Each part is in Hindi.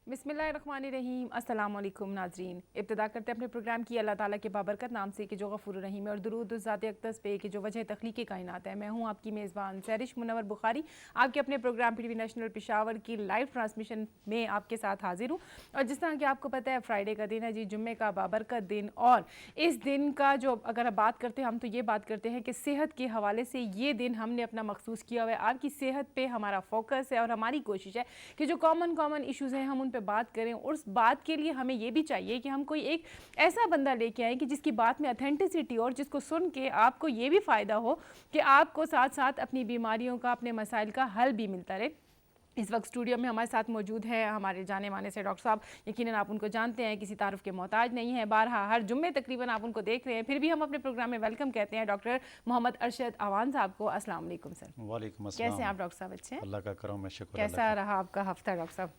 बिस्मिल्लाहिर्रहमानिर्रहीम। अस्सलाम वालेकुम नाज़रीन। इब्तिदा करते हैं अपने प्रोग्राम की अल्लाह ताला के बाबरकत नाम से कि जो गफूर रहीम है, और दुरूद उस ज़ात अक़दस पे कि जो वजह तख्लीक़ कायनात है। मैं हूँ आपकी मेज़बान सैरिश मुनव्वर बुखारी, आपके अपने प्रोग्राम PTV नेशनल पेशावर की लाइव ट्रांसमिशन में आपके साथ हाजिर हूँ। और जिस तरह कि आपको पता है फ्राइडे का दिन है जी, जुम्मे का बाबरकत दिन। और इस दिन का जो अगर आप बात करते हैं, हम तो ये बात करते हैं कि सेहत के हवाले से ये दिन हमने अपना मखसूस किया हुआ है। आपकी सेहत पे हमारा फोकस है और हमारी कोशिश है कि जो कॉमन इशूज़ हैं हम उन पे बात करें। और उस बात के लिए हमें ये भी चाहिए कि हम कोई एक ऐसा बंदा लेके आए कि जिसकी बात में ऑथेंटिसिटी और जिसको सुन के आपको ये भी फ़ायदा हो कि आपको साथ साथ अपनी बीमारियों का, अपने मसाइल का हल भी मिलता रहे। इस वक्त स्टूडियो में हमारे साथ मौजूद है हमारे जाने माने से डॉक्टर साहब। यकीनन आप उनको जानते हैं, किसी तारुफ के मोहताज नहीं है। बारहा हर जुम्मे तकरीबन आप उनको देख रहे हैं, फिर भी हम अपने प्रोग्राम में वेलकम कहते हैं डॉक्टर मोहम्मद अरशद अवान साहब को। अस्सलाम वालेकुम सर। वालेकुम अस्सलाम। कैसे हैं आप डॉक्टर साहब? अच्छे हैं? अल्लाह का करम है, शुक्र कैसा रहा आपका हफ्ता डॉक्टर साहब?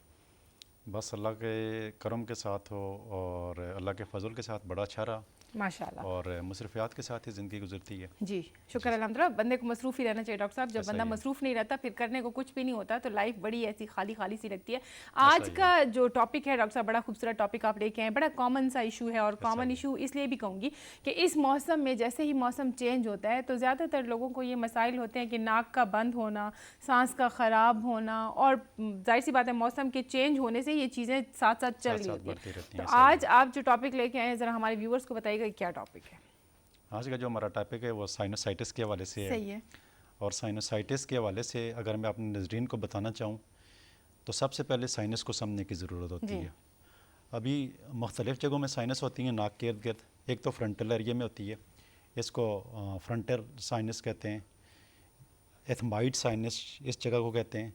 बस अल्लाह के करम के साथ हो और अल्लाह के फजल के साथ बड़ा अच्छा रहा माशाल्लाह। और मुसरफियात के साथ ही ज़िंदगी गुजरती है जी शुक्र अल्हम्दुलिल्लाह। बंदे को मसरूफ़ ही रहना चाहिए डॉक्टर साहब। जब ऐसा बंदा ही है। मसरूफ़ नहीं रहता फिर करने को कुछ भी नहीं होता, तो लाइफ बड़ी ऐसी खाली खाली सी लगती है। ऐसा आज ही का है। जो टॉपिक है डॉक्टर साहब, बड़ा खूबसूरत टॉपिक आप लेके आए। बड़ा कॉमन सा इशू है, और ऐसा कॉमन ही है। इशू इसलिए भी कहूँगी कि इस मौसम में जैसे ही मौसम चेंज होता है तो ज़्यादातर लोगों को ये मसाइल होते हैं कि नाक का बंद होना, सांस का ख़राब होना, और जाहिर सी बात है मौसम के चेंज होने से ये चीज़ें साथ साथ चल साथ रही साथ होती बढ़ती है। रहती तो हैं। ऐसा ही आज है। आप जो टॉपिक लेके आए हैं ज़रा हमारे व्यूवर्स को बताइएगा क्या टॉपिक है। आज का जो हमारा टॉपिक है वो साइनोसाइटिस के हवाले से है। सही है। और साइनोसाइटिस के हवाले से अगर मैं अपने नजरीन को बताना चाहूँ तो सबसे पहले साइनस को समझने की ज़रूरत होती जी। है। अभी मुख्तलिफ़ जगहों में साइनस होती हैं नाक के इर्द गिर्द। एक तो फ्रंटल एरिया में होती है, इसको फ्रंटल साइनस कहते हैं। एथमाइड साइनस इस जगह को कहते हैं।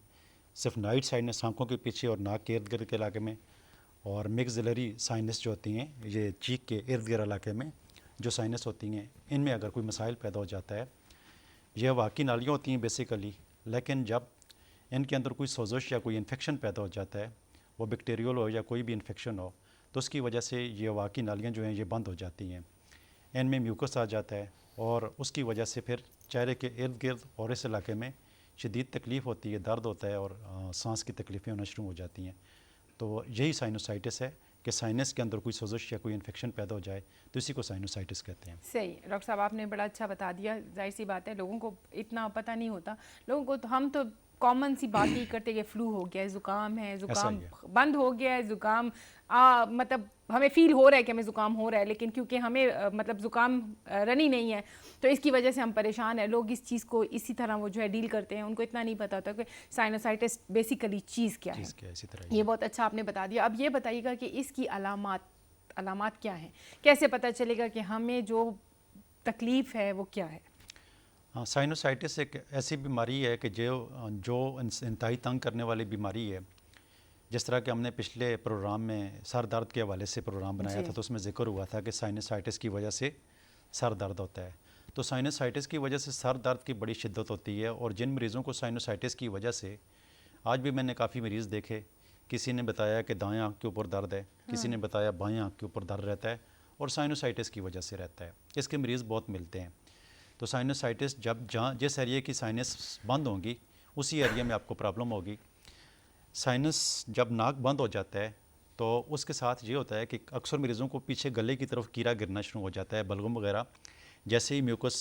सिफनाइड साइनस आंखों के पीछे और नाक के इर्द गिर्द के इलाके में। और मिक्सिलरी साइनस जो होती हैं ये चीक के इर्द गिर्द इलाके में जो साइनस होती हैं, इनमें अगर कोई मसाइल पैदा हो जाता है, यह वाकई नालियाँ होती हैं बेसिकली, लेकिन जब इनके अंदर कोई सोजश या कोई इन्फेक्शन पैदा हो जाता है, वो बैक्टीरियल हो या कोई भी इन्फेक्शन हो, तो उसकी वजह से ये वाकई नालियाँ जो हैं ये बंद हो जाती हैं। इनमें म्यूकस आ जाता है और उसकी वजह से फिर चेहरे के इर्द गिर्द और इस इलाके में शदीद तकलीफ़ होती है, दर्द होता है और सांस की तकलीफ़ें होना शुरू हो जाती हैं। तो यही साइनोसाइटिस है कि साइनस के अंदर कोई सोजश या कोई इन्फेक्शन पैदा हो जाए तो इसी को साइनोसाइटिस कहते हैं। सही डॉक्टर साहब, आपने बड़ा अच्छा बता दिया। जाहिर सी बात है लोगों को इतना पता नहीं होता। लोगों को तो हम तो कॉमन सी बात ही करते कि फ्लू हो गया है, ज़ुकाम है, ऐसा ज़ुकाम ही है। बंद हो गया है, ज़ुकाम मतलब हमें फ़ील हो रहा है कि हमें ज़ुकाम हो रहा है, लेकिन क्योंकि हमें मतलब ज़ुकाम रनी नहीं है तो इसकी वजह से हम परेशान हैं। लोग इस चीज़ को इसी तरह वो जो है डील करते हैं, उनको इतना नहीं पता होता कि साइनोसाइटिस बेसिकली चीज़ क्या है। चीज़ क्या है, इसी तरह ही ये है। बहुत अच्छा आपने बता दिया। अब ये बताइएगा कि इसकी अलामात क्या हैं, कैसे पता चलेगा कि हमें जो तकलीफ़ है वो क्या है? हाँ, साइनोसाइटिस एक ऐसी बीमारी है कि जो इंतहाई तंग करने वाली बीमारी है। जिस तरह कि हमने पिछले प्रोग्राम में सर दर्द के हवाले से प्रोग्राम बनाया था तो उसमें ज़िक्र हुआ था कि साइनोसाइटिस की वजह से सर दर्द होता है। तो साइनोसाइटिस की वजह से सर दर्द की बड़ी शिद्दत होती है, और जिन मरीज़ों को साइनोसाइटिस की वजह से, आज भी मैंने काफ़ी मरीज़ देखे, किसी ने बताया कि दाएँ आँख के ऊपर दर्द है, किसी ने बताया बाएँ आँख के ऊपर दर्द रहता है और साइनोसाइटिस की वजह से रहता है। इसके मरीज़ बहुत मिलते हैं। तो साइनोसाइटिस जब जहाँ जिस एरिया की साइनस बंद होंगी उसी एरिया में आपको प्रॉब्लम होगी। साइनस जब नाक बंद हो जाता है तो उसके साथ ये होता है कि अक्सर मरीज़ों को पीछे गले की तरफ कीड़ा गिरना शुरू हो जाता है, बलगम वगैरह। जैसे ही म्यूकस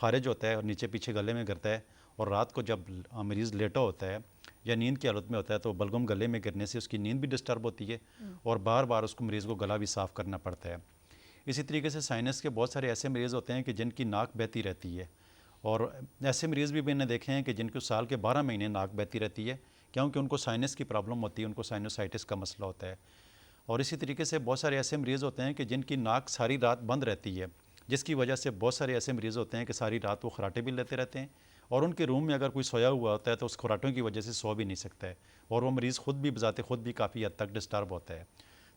खारिज होता है और नीचे पीछे गले में गिरता है, और रात को जब मरीज़ लेटा होता है या नींद की हालत में होता है तो बलगम गले में गिरने से उसकी नींद भी डिस्टर्ब होती है और बार बार उसको मरीज़ को गला भी साफ़ करना पड़ता है। इसी तरीके से साइनस के बहुत सारे ऐसे मरीज़ होते हैं कि जिनकी नाक बहती रहती है, और ऐसे मरीज़ भी मैंने देखे हैं कि जिनको साल के 12 महीने नाक बहती रहती है, क्योंकि उनको साइनस की प्रॉब्लम होती है, उनको साइनोसाइटिस का मसला होता है। और इसी तरीके से बहुत सारे ऐसे मरीज़ होते हैं कि जिनकी नाक सारी रात बंद रहती है, जिसकी वजह से बहुत सारे ऐसे मरीज़ होते हैं कि सारी रात वो खराटे भी लेते रहते हैं, और उनके रूम में अगर कोई सोया हुआ होता है तो उस खराटों की वजह से सो भी नहीं सकता है, और वो मरीज़ ख़ुद भी बजाते ख़ुद भी काफ़ी हद तक डिस्टर्ब होता है।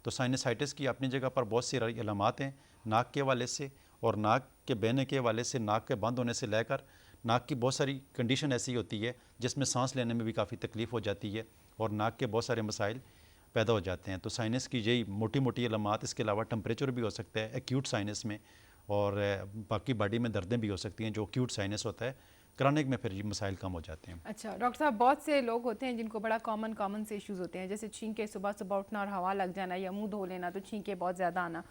तो साइनोसाइटिस की अपनी जगह पर बहुत सी अलामात हैं नाक के हवाले से, और नाक के बहने के हवाले से, नाक के बंद होने से लेकर नाक की बहुत सारी कंडीशन ऐसी होती है जिसमें सांस लेने में भी काफ़ी तकलीफ़ हो जाती है और नाक के बहुत सारे मसाइल पैदा हो जाते हैं। तो साइनस की यही मोटी मोटी अलामात, इसके अलावा टेम्परेचर भी हो सकता है एक्यूट साइनस में, और बाकी बॉडी में दर्दें भी हो सकती हैं जो एक्यूट साइनस होता है। क्रॉनिक में फिर ये मसाइल कम हो जाते हैं। अच्छा डॉक्टर साहब, बहुत से लोग होते हैं जिनको बड़ा कॉमन से इश्यूज होते हैं, जैसे छींके सुबह सुबह उठना और हवा लग जाना, या मुंह धो लेना तो छींके बहुत ज़्यादा आना,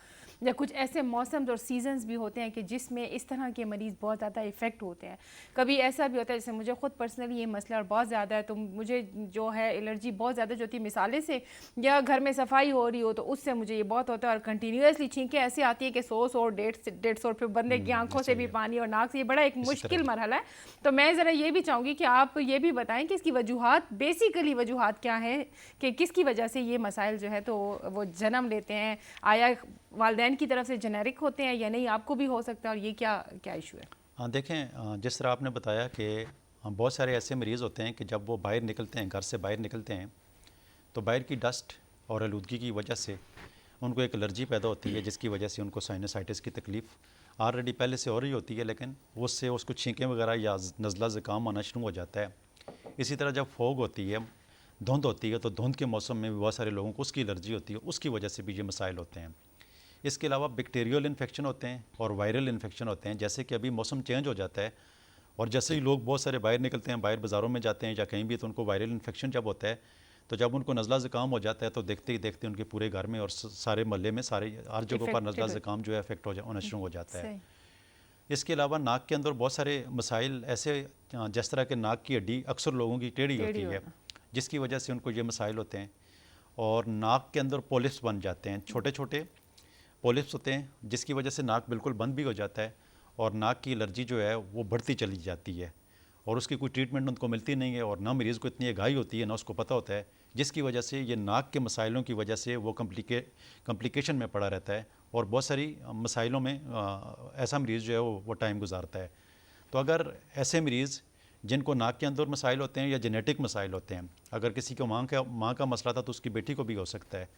या कुछ ऐसे मौसम और सीजन्स भी होते हैं कि जिसमें इस तरह के मरीज़ बहुत ज़्यादा इफ़ेक्ट होते हैं। कभी ऐसा भी होता है, जैसे मुझे खुद पर्सनली ये मसला और बहुत ज़्यादा है, तो मुझे जो है एलर्जी बहुत ज़्यादा जो होती है मिसाले से, या घर में सफाई हो रही हो तो उससे मुझे ये बहुत होता है, और कंटिन्यूसली छींकें ऐसी आती है कि 100 और 150 फिर बंदे की आंखों से भी पानी और नाक से, ये बड़ा एक मुश्किल मरहला है। तो मैं ज़रा ये भी चाहूँगी कि आप ये भी बताएं कि इसकी वजूहात, बेसिकली वजूहात क्या है कि किसकी वजह से ये मसाइल जो है तो वो जन्म लेते हैं। आया वालिदैन की तरफ से जेनेरिक होते हैं या नहीं, आपको भी हो सकता है, और ये क्या क्या इशू है? हाँ देखें, जिस तरह आपने बताया कि बहुत सारे ऐसे मरीज़ होते हैं कि जब वो बाहर निकलते हैं, घर से बाहर निकलते हैं, तो बाहर की डस्ट और आलूदगी की वजह से उनको एक एलर्जी पैदा होती है, जिसकी वजह से उनको साइनसाइटिस की तकलीफ़ ऑलरेडी पहले से हो रही होती है, लेकिन उससे उसको छींकें वगैरह या नज़ला ज़ुकाम आना शुरू हो जाता है। इसी तरह जब फोग होती है, धुंध होती है, तो धुंध के मौसम में भी बहुत सारे लोगों को उसकी एलर्जी होती है, उसकी वजह से भी ये मसाइल होते हैं। इसके अलावा बैक्टीरियल इन्फेक्शन होते हैं और वायरल इन्फेक्शन होते हैं। जैसे कि अभी मौसम चेंज हो जाता है और जैसे ही लोग बहुत सारे बाहर निकलते हैं, बाहर बाज़ारों में जाते हैं या कहीं भी, तो उनको वायरल इन्फेक्शन जब होता है, तो जब उनको नज़ला ज़ुकाम हो जाता है तो देखते ही देखते उनके पूरे घर में और सारे मोहल्ले में, सारे हर जगह पर नज़ला ज़ुकाम जो है इफेक्ट होना शुरू हो जाता है। इसके अलावा नाक के अंदर बहुत सारे मसाइल ऐसे, जिस तरह के नाक की हड्डी अक्सर लोगों की टेढ़ी होती है, जिसकी वजह से उनको ये मसाइल होते हैं। और नाक के अंदर पोलिप्स बन जाते हैं, छोटे छोटे पोलिप्स होते हैं, जिसकी वजह से नाक बिल्कुल बंद भी हो जाता है और नाक की एलर्जी जो है वो बढ़ती चली जाती है और उसकी कोई ट्रीटमेंट उनको मिलती नहीं है, और ना मरीज़ को इतनी आगाही होती है, ना उसको पता होता है, जिसकी वजह से ये नाक के मसाइलों की वजह से वो कम्प्लिकेशन में पड़ा रहता है और बहुत सारी मसाइलों में ऐसा मरीज़ जो है वो टाइम गुजारता है। तो अगर ऐसे मरीज़ जिनको नाक के अंदर मसाइल होते हैं या जेनेटिक मसाइल होते हैं, अगर किसी को माँ का मसला था तो उसकी बेटी को भी हो सकता है,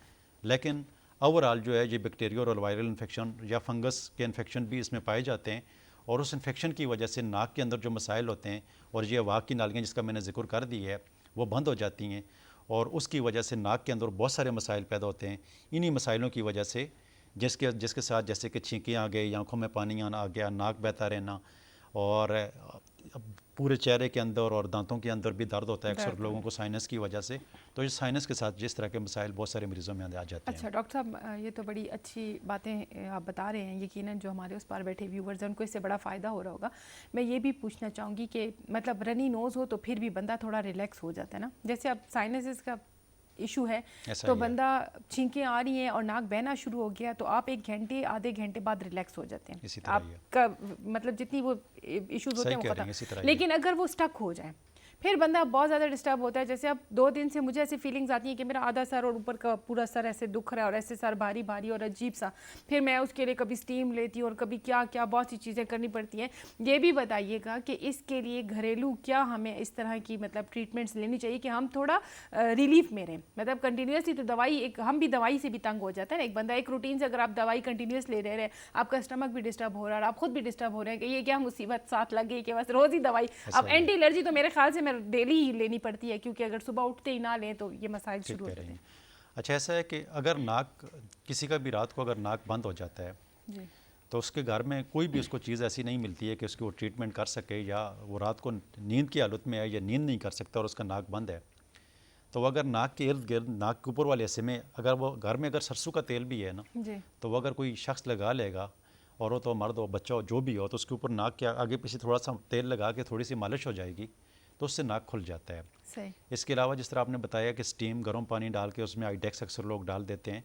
लेकिन ओवरऑल जो है ये बैक्टीरियल और वायरल इन्फेक्शन या फंगस के इन्फेक्शन भी इसमें पाए जाते हैं, और उस इन्फेक्शन की वजह से नाक के अंदर जो मसाइल होते हैं और ये हवा की नालियाँ जिसका मैंने जिक्र कर दी है वो बंद हो जाती हैं, और उसकी वजह से नाक के अंदर बहुत सारे मसाइल पैदा होते हैं। इन्हीं मसाइलों की वजह से जिसके साथ जैसे कि छींकें आ गई, आँखों में पानी आना आ गया, नाक बहता रहना, और पूरे चेहरे के अंदर और दांतों के अंदर भी दर्द होता है अक्सर लोगों को साइनस की वजह से। तो इस साइनस के साथ जिस तरह के मसाइल बहुत सारे मरीज़ों में आ जाते हैं। अच्छा डॉक्टर साहब, ये तो बड़ी अच्छी बातें आप बता रहे हैं, यकीनन जो हमारे उस पार बैठे व्यूवर्स हैं उनको इससे बड़ा फ़ायदा हो रहा होगा। मैं ये भी पूछना चाहूँगी कि मतलब रनी नोज़ हो तो फिर भी बंदा थोड़ा रिलैक्स हो जाता है ना, जैसे अब साइनसिस का इशू है तो बंदा छींकें आ रही हैं और नाक बहना शुरू हो गया तो आप 1 घंटे आधे घंटे बाद रिलैक्स हो जाते हैं, आपका मतलब जितनी वो इश्यूज होते हैं वो खत्म। लेकिन अगर वो स्टक हो जाए फिर बंदा बहुत ज़्यादा डिस्टर्ब होता है। जैसे अब 2 दिन से मुझे ऐसी फीलिंग्स आती हैं कि मेरा आधा सर और ऊपर का पूरा सर ऐसे दुख रहा है और ऐसे सर भारी भारी और अजीब सा, फिर मैं उसके लिए कभी स्टीम लेती हूँ और कभी क्या क्या बहुत सी चीज़ें करनी पड़ती हैं। ये भी बताइएगा कि इसके लिए घरेलू क्या हमें इस तरह की मतलब ट्रीटमेंट्स लेनी चाहिए कि हम थोड़ा रिलीफ में रहें। मतलब कंटिन्यूसली तो दवाई, एक हम भी दवाई से भी तंग हो जाता है ना, एक बंदा एक रूटीन से अगर आप दवाई कंटिन्यूस ले रहे हैं, आपका स्टमक भी डिस्टर्ब हो रहा है और आप खुद भी डिस्टर्ब हो रहे हैं कि ये क्या मुसीबत साथ लग गई कि बस रोज़ ही दवाई। अब एंटी एलर्जी तो मेरे ख्याल से डेली ही लेनी पड़ती है, क्योंकि अगर सुबह उठते ही ना लें तो ये मसाइल शुरू हो जाते हैं। अच्छा, ऐसा है कि अगर नाक किसी का भी रात को अगर नाक बंद हो जाता है जी, तो उसके घर में कोई भी उसको चीज़ ऐसी नहीं मिलती है कि उसकी वो ट्रीटमेंट कर सके, या वो रात को नींद की हालत में है या नींद नहीं कर सकता और उसका नाक बंद है, तो अगर नाक के इर्द गिर्द नाक के ऊपर वाले हिस्से में अगर वो घर में अगर सरसों का तेल भी है ना जी, तो वो अगर कोई शख्स लगा लेगा, और वो तो मर्द हो बच्चा हो जो भी हो, तो उसके ऊपर नाक के आगे पीछे थोड़ा सा तेल लगा के थोड़ी सी मालिश हो जाएगी तो उससे नाक खुल जाता है। सही। इसके अलावा जिस तरह आपने बताया कि स्टीम गर्म पानी डाल के उसमें आईडेक्स अक्सर लोग डाल देते हैं,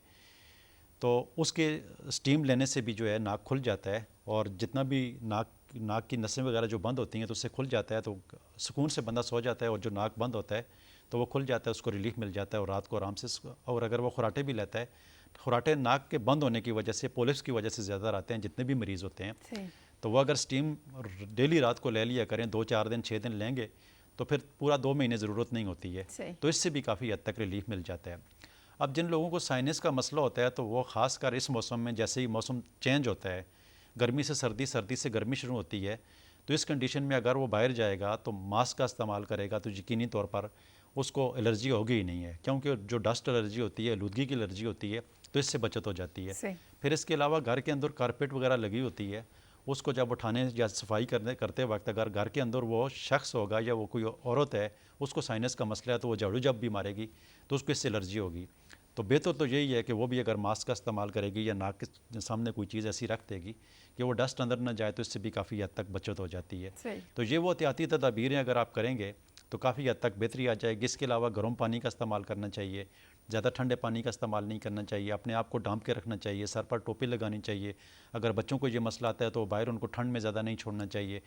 तो उसके स्टीम लेने से भी जो है नाक खुल जाता है, और जितना भी नाक की नसें वगैरह जो बंद होती हैं तो उससे खुल जाता है, तो सुकून से बंदा सो जाता है, और जो नाक बंद होता है तो वो खुल जाता है, उसको रिलीफ मिल जाता है और रात को आराम से। और अगर वो खुराटे भी लेता है, खुराटे नाक के बंद होने की वजह से, पोलिप्स की वजह से ज़्यादा आते हैं जितने भी मरीज़ होते हैं, तो वो अगर स्टीम डेली रात को ले लिया करें, 2-4 दिन 6 दिन लेंगे तो फिर पूरा 2 महीने ज़रूरत नहीं होती है, तो इससे भी काफ़ी हद तक रिलीफ मिल जाता है। अब जिन लोगों को साइनस का मसला होता है तो वो ख़ास कर इस मौसम में, जैसे ही मौसम चेंज होता है, गर्मी से सर्दी, सर्दी से गर्मी शुरू होती है, तो इस कंडीशन में अगर वो बाहर जाएगा तो मास्क का इस्तेमाल करेगा तो यकीनी तौर पर उसको एलर्जी होगी ही नहीं है, क्योंकि जो डस्ट एलर्जी होती है, आलूदगी की एलर्जी होती है, तो इससे बचत हो जाती है। फिर इसके अलावा घर के अंदर कारपेट वगैरह लगी होती है, उसको जब उठाने या सफाई करते वक्त अगर घर के अंदर वो शख्स होगा या वो कोई औरत है, उसको साइनस का मसला है, तो वो झाड़ू जब भी मारेगी तो उसको इससे एलर्जी होगी। तो बेहतर तो यही है कि वो भी अगर मास्क का इस्तेमाल करेगी या नाक के सामने कोई चीज़ ऐसी रख देगी कि वो डस्ट अंदर ना जाए, तो इससे भी काफ़ी हद तक बचत हो जाती है। तो ये वो एहतियाती तदाबीरें अगर आप करेंगे तो काफ़ी हद तक बेहतरी आ जाएगी। इसके अलावा गर्म पानी का इस्तेमाल करना चाहिए, ज़्यादा ठंडे पानी का इस्तेमाल नहीं करना चाहिए, अपने आप को ढांप के रखना चाहिए, सर पर टोपी लगानी चाहिए। अगर बच्चों को ये मसला आता है तो बाहर उनको ठंड में ज़्यादा नहीं छोड़ना चाहिए।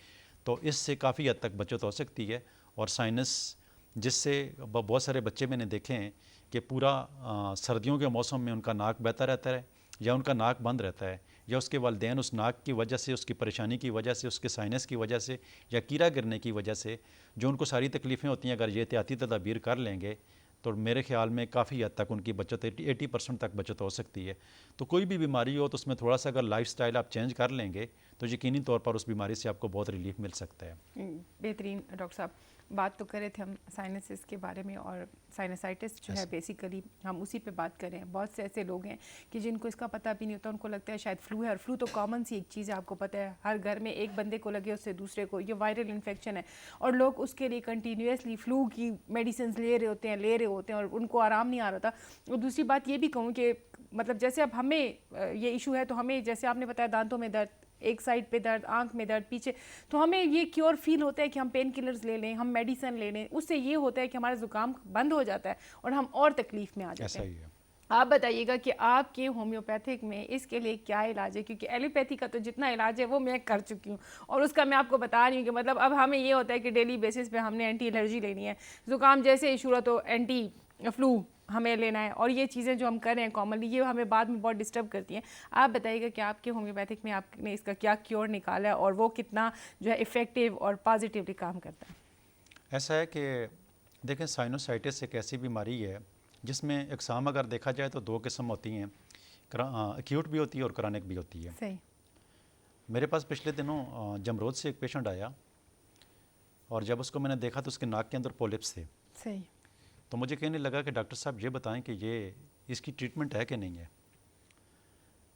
तो इससे काफ़ी हद तक बचत हो सकती है। और साइनस जिससे बहुत सारे बच्चे मैंने देखे हैं कि पूरा सर्दियों के मौसम में उनका नाक बहता रहता है या उनका नाक बंद रहता है, या उसके वालिदैन उस नाक की वजह से, उसकी परेशानी की वजह से, उसके साइनस की वजह से या कीड़ा गिरने की वजह से जो उनको सारी तकलीफ़ें होती हैं, अगर ये एहतियाती तदाबीर कर लेंगे तो मेरे ख्याल में काफ़ी हद तक उनकी बचत 80% तक बचत हो सकती है। तो कोई भी बीमारी हो तो उसमें थोड़ा सा अगर लाइफस्टाइल आप चेंज कर लेंगे तो यकीनी तौर पर उस बीमारी से आपको बहुत रिलीफ मिल सकता है। बेहतरीन। डॉक्टर साहब, बात तो करे थे हम साइनसिस के बारे में, और साइनसाइटिस जो है बेसिकली हम उसी पे बात करें। बहुत से ऐसे लोग हैं कि जिनको इसका पता भी नहीं होता, उनको लगता है शायद फ्लू है, और फ्लू तो कॉमन सी एक चीज़ है, आपको पता है हर घर में एक बंदे को लगे उससे दूसरे को, ये वायरल इन्फेक्शन है, और लोग उसके लिए कंटिन्यूसली फ्लू की मेडिसिन ले रहे होते हैं और उनको आराम नहीं आ रहा था। और दूसरी बात ये भी कहूँ कि मतलब जैसे अब हमें ये इशू है, तो हमें जैसे आपने बताया दांतों में दर्द, एक साइड पे दर्द, आंख में दर्द, पीछे, तो हमें ये क्योर फील होता है कि हम पेन किलर्स ले लें, हम मेडिसिन ले लें, उससे ये होता है कि हमारा जुकाम बंद हो जाता है और हम और तकलीफ में आ जाते हैं। ऐसा ही है। आप बताइएगा कि आपके होम्योपैथिक में इसके लिए क्या इलाज है, क्योंकि एलोपैथी का तो जितना इलाज है वो मैं कर चुकी हूँ, और उसका मैं आपको बता रही हूँ कि मतलब अब हमें ये होता है कि डेली बेसिस पे हमने एंटी एलर्जी लेनी है, जुकाम जैसे इशू रहा तो एंटी फ्लू हमें लेना है, और ये चीज़ें जो हम कर रहे हैं कॉमनली ये हमें बाद में बहुत डिस्टर्ब करती हैं। आप बताइएगा कि आपके होम्योपैथिक में आपने इसका क्या क्योर निकाला है और वो कितना जो है इफ़ेक्टिव और पॉजिटिवली काम करता है? ऐसा है कि देखें, साइनोसाइटिस एक ऐसी बीमारी है जिसमें इकसाम अगर देखा जाए तो दो किस्म होती हैं, एक्यूट भी होती है और क्रॉनिक भी होती है। सही। मेरे पास पिछले दिनों जमरोद से एक पेशेंट आया, और जब उसको मैंने देखा तो उसके नाक के अंदर पॉलिप्स थे। सही। तो मुझे कहने लगा कि डॉक्टर साहब ये बताएं कि ये इसकी ट्रीटमेंट है कि नहीं है।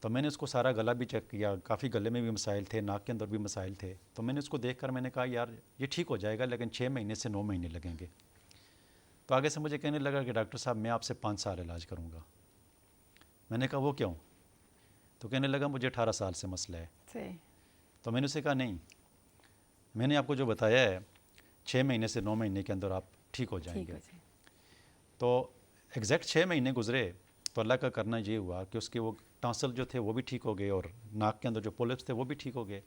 तो मैंने उसको सारा गला भी चेक किया, काफ़ी गले में भी मसाइल थे, नाक के अंदर भी मसाइल थे। तो मैंने उसको देखकर मैंने कहा यार ये ठीक हो जाएगा, लेकिन 6 महीने से 9 महीने लगेंगे। तो आगे से मुझे कहने लगा कि डॉक्टर साहब मैं आपसे 5 साल इलाज करूँगा। मैंने कहा वो क्यों? तो कहने लगा मुझे 18 साल से मसला है। सही। तो मैंने उसे कहा नहीं, मैंने आपको जो बताया है 6 महीने से 9 महीने के अंदर आप ठीक हो जाएंगे। तो एग्जैक्ट 6 महीने गुजरे तो अल्लाह का करना ये हुआ कि उसके वो टांसल जो थे वो भी ठीक हो गए, और नाक के अंदर जो पोलिप्स थे वो भी ठीक हो गए।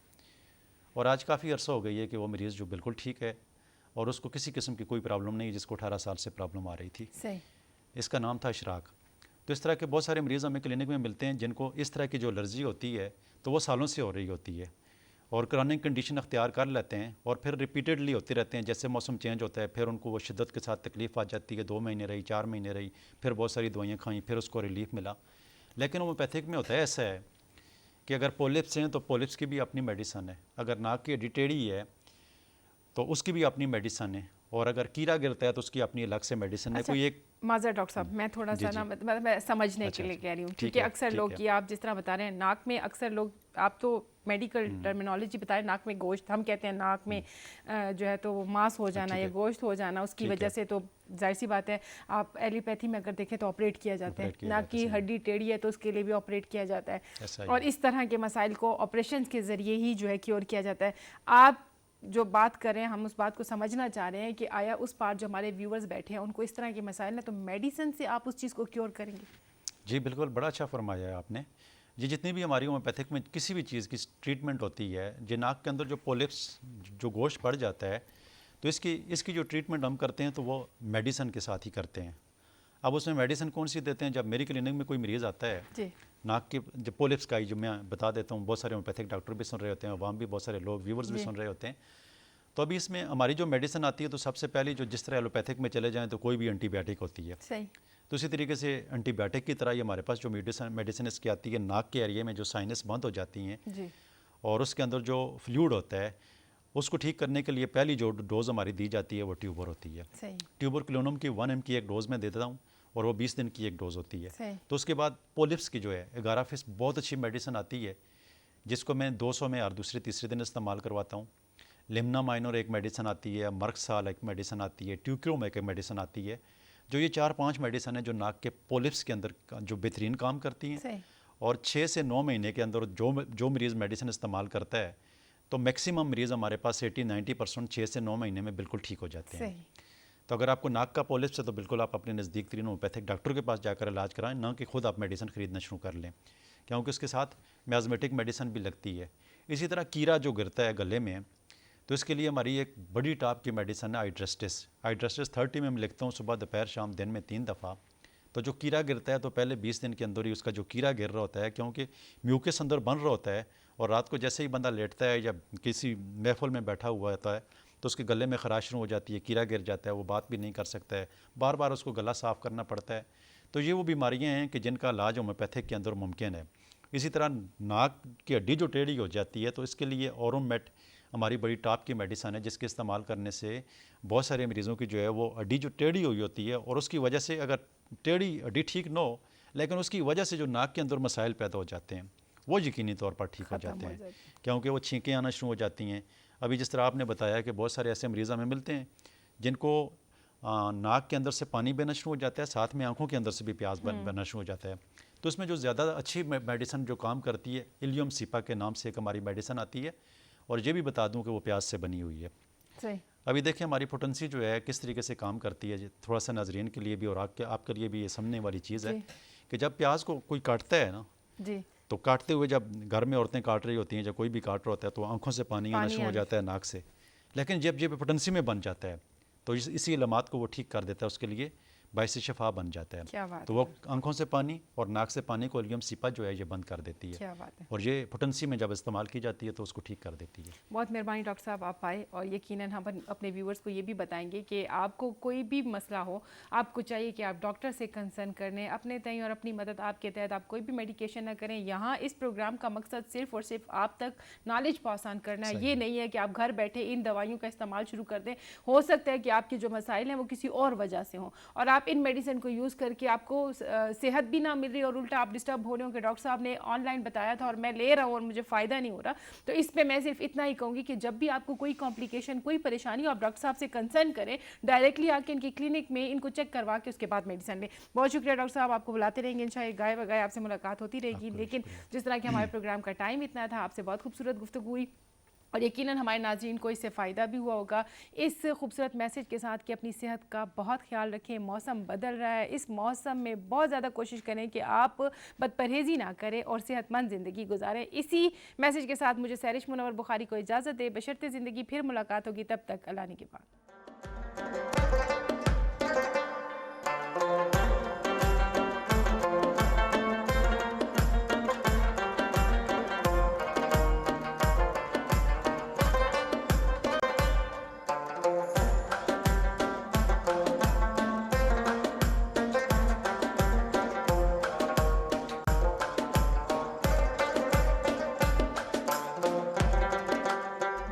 और आज काफ़ी अर्सा हो गई है कि वो मरीज़ जो बिल्कुल ठीक है और उसको किसी किस्म की कोई प्रॉब्लम नहीं, जिसको 18 साल से प्रॉब्लम आ रही थी। सही। इसका नाम था इशराक। तो इस तरह के बहुत सारे मरीज़ हमें क्लिनिक में मिलते हैं जिनको इस तरह की जो एलर्जी होती है तो वो सालों से हो रही होती है, और क्रॉनिक कंडीशन अख्तियार कर लेते हैं, और फिर रिपीटेडली होते रहते हैं। जैसे मौसम चेंज होता है फिर उनको वो शिद्दत के साथ तकलीफ़ आ जाती है, 2 महीने रही, 4 महीने रही, फिर बहुत सारी दवाइयाँ खाई, फिर उसको रिलीफ मिला। लेकिन होम्योपैथिक में होता है ऐसा है कि अगर पोलिप्स हैं तो पोलिप्स की भी अपनी मेडिसन है, अगर नाक की हड्डी टेढ़ी है तो उसकी भी अपनी मेडिसन है, और अगर कीड़ा गिरता है तो उसकी अपनी अलग से मेडिसिन है। कोई एक माजर डॉक्टर साहब, मैं थोड़ा सा ना मतलब मैं समझने के लिए कह रही हूँ, क्योंकि अक्सर लोग कि आप जिस तरह बता रहे हैं नाक में, अक्सर लोग, आप तो मेडिकल टर्मिनोलॉजी बता रहे हैं, नाक में गोश्त, हम कहते हैं नाक में जो है तो मांस हो जाना या गोश्त हो जाना, उसकी वजह से तो जाहिर सी बात है आप एलोपैथी में अगर देखें तो ऑपरेट किया जाता है। नाक की हड्डी टेढ़ी है तो उसके लिए भी ऑपरेट किया जाता है, और इस तरह के मसाइल को ऑपरेशन के ज़रिए ही जो है क्योर किया जाता है। आप जो बात कर रहे हैं हम उस बात को समझना चाह रहे हैं कि आया उस पार जो हमारे व्यूअर्स बैठे हैं उनको इस तरह के मसाइल हैं, तो मेडिसिन से आप उस चीज़ को क्योर करेंगे? जी बिल्कुल, बड़ा अच्छा फरमाया है आपने। ये जितनी भी हमारी होम्योपैथिक में किसी भी चीज़ की ट्रीटमेंट होती है, जो नाक के अंदर जो पोलिप्स जो गोश्त पड़ जाता है, तो इसकी जो ट्रीटमेंट हम करते हैं तो वो मेडिसिन के साथ ही करते हैं। अब उसमें मेडिसिन कौन सी देते हैं? जब मेरी क्लिनिक में कोई मरीज़ आता है जी, नाक के जो पोलिप्स का ही, जो मैं बता देता हूँ, बहुत सारे होम्योपैथिक डॉक्टर भी सुन रहे होते हैं, अवाम भी, बहुत सारे लोग व्यूवर्स भी सुन रहे होते हैं। तो अभी इसमें हमारी जो मेडिसिन आती है तो सबसे पहले जो जिस तरह एलोपैथिक में चले जाएँ तो कोई भी एंटीबायोटिक होती है, सही। तो इसी तरीके से एंटीबायोटिक की तरह ही हमारे पास जो मेडिसिन इसकी आती है नाक के एरिया में जो साइनस बंद हो जाती हैं जी, और उसके अंदर जो फ्लूइड होता है उसको ठीक करने के लिए पहली जो डोज़ हमारी दी जाती है वो ट्यूबर होती है। सही। ट्यूबरकुलोनम की 1 mg की एक डोज़ में देता हूँ और वो 20 दिन की एक डोज़ होती है। सही। तो उसके बाद पोलिप्स की जो है 11 फीस बहुत अच्छी मेडिसिन आती है जिसको मैं 200 में हर दूसरे तीसरे दिन इस्तेमाल करवाता हूँ। लिम्ना माइनर एक मेडिसिन आती है, मर्कसाल एक मेडिसिन आती है, ट्यूक्रोम एक मेडिसिन आती है, जो ये 4-5 मेडिसिन है जो नाक के पोलिप्स के अंदर जो बेहतरीन काम करती हैं। और 6 से 9 महीने के अंदर जो मरीज़ मेडिसिन इस्तेमाल करता है तो मैक्सिमम मरीज़ हमारे पास 80-90% 6 से 9 महीने में बिल्कुल ठीक हो जाते हैं। तो अगर आपको नाक का पोलिप्स है तो बिल्कुल आप अपने नज़दीक तरीन होम्योपैथिक डॉक्टर के पास जाकर इलाज कराएं, ना कि खुद आप मेडिसिन ख़रीदना शुरू कर लें, क्योंकि उसके साथ मियाज़मेटिक मेडिसिन भी लगती है। इसी तरह कीड़ा जो गिरता है गले में, तो इसके लिए हमारी एक बड़ी टाप की मेडिसिन है आइड्रेस्टिस 30 में मैं लिखता हूँ, सुबह दोपहर शाम दिन में 3 दफ़ा। तो जो कीड़ा गिरता है तो पहले 20 दिन के अंदर ही उसका जो कीड़ा गिर रहा होता है, क्योंकि म्यूकस अंदर बन रहा होता है, और रात को जैसे ही बंदा लेटता है या किसी महफिल में बैठा हुआ होता है तो उसके गले में खराश शुरू हो जाती है, कीड़ा गिर जाता है, वो बात भी नहीं कर सकता है, बार बार उसको गला साफ़ करना पड़ता है। तो ये वो बीमारियाँ हैं कि जिनका इलाज होम्योपैथिक के अंदर मुमकिन है। इसी तरह नाक की हड्डी जो टेढ़ी हो जाती है तो इसके लिए ओरोमेट हमारी बड़ी टॉप की मेडिसन है, जिसके इस्तेमाल करने से बहुत सारे मरीज़ों की जो है वो हड्डी जो टेढ़ी हुई होती है, और उसकी वजह से अगर टेढ़ी हड्डी ठीक ना हो लेकिन उसकी वजह से जो नाक के अंदर मसाइल पैदा हो जाते हैं वो यकीनी तौर पर ठीक हो जाते हैं, क्योंकि वो छींकें आना शुरू हो जाती हैं। अभी जिस तरह आपने बताया कि बहुत सारे ऐसे मरीज़ हमें मिलते हैं जिनको नाक के अंदर से पानी बहना शुरू हो जाता है, साथ में आंखों के अंदर से भी प्यास बनना शुरू हो जाता है। तो उसमें जो ज़्यादा अच्छी मेडिसिन जो काम करती है, इलियम सिपा के नाम से एक हमारी मेडिसिन आती है, और ये भी बता दूं कि वो प्याज से बनी हुई है। सही। अभी देखिए हमारी पोटेंसी जो है किस तरीके से काम करती है, थोड़ा सा नाजरीन के लिए भी और आपके लिए भी ये समझने वाली चीज़ है कि जब प्याज को कोई काटता है ना जी, तो काटते हुए जब घर में औरतें काट रही होती हैं, जब कोई भी काट रहा होता है तो आंखों से पानी आना शुरू हो जाता है, नाक से। लेकिन जब ये पोटेंसी में बन जाता है तो इसी अलामत को वो ठीक कर देता है, उसके लिए बाइस शफा बन जाता है। क्या बात तो वो आंखों से पानी और नाक से पानी को इलियम सिपा जो है ये बंद कर देती है। क्या बात है। और ये पोटेंसी में जब इस्तेमाल की जाती है तो उसको ठीक कर देती है। बहुत मेहरबानी डॉक्टर साहब, आप आए और यकीनन हम अपने व्यूवर्स को ये भी बताएंगे कि आपको कोई भी मसला हो, आपको चाहिए कि आप डॉक्टर से कंसर्न कर लें अपने तय और अपनी मदद आपके तहत आप कोई भी मेडिकेशन ना करें। यहाँ इस प्रोग्राम का मकसद सिर्फ और सिर्फ आप तक नॉलेज पास ऑन करना है। ये नहीं है कि आप घर बैठे इन दवाइयों का इस्तेमाल शुरू कर दें। हो सकता है कि आपके जो मसाइल हैं वो किसी और वजह से हों और आप इन मेडिसिन को यूज़ करके आपको सेहत भी ना मिल रही और उल्टा आप डिस्टर्ब हो रहे हो कि डॉक्टर साहब ने ऑनलाइन बताया था और मैं ले रहा हूँ और मुझे फ़ायदा नहीं हो रहा। तो इस पे मैं सिर्फ इतना ही कहूँगी कि जब भी आपको कोई कॉम्प्लिकेशन, कोई परेशानी हो, आप डॉक्टर साहब से कंसर्न करें, डायरेक्टली आके इनकी क्लिनिक में इनको चेक करवा के उसके बाद मेडिसिन लें। बहुत शुक्रिया डॉक्टर साहब, आपको बुलाते रहेंगे इंशाअल्लाह, गाय बगाए आपसे मुलाकात होती रहेगी। लेकिन जिस तरह के हमारे प्रोग्राम का टाइम इतना था, आपसे बहुत खूबसूरत गुफ्तगू हुई और यकीनन हमारे नाज़रीन को इससे फ़ायदा भी हुआ होगा। इस खूबसूरत मैसेज के साथ कि अपनी सेहत का बहुत ख्याल रखें, मौसम बदल रहा है, इस मौसम में बहुत ज़्यादा कोशिश करें कि आप बदपरहेज़ी ना करें और सेहतमंद ज़िंदगी गुजारें। इसी मैसेज के साथ मुझे सैरिश मुनव्वर बुखारी को इजाज़त दे, बशर्ते ज़िंदगी फिर मुलाकात होगी, तब तक अल्लाह ने के बाद।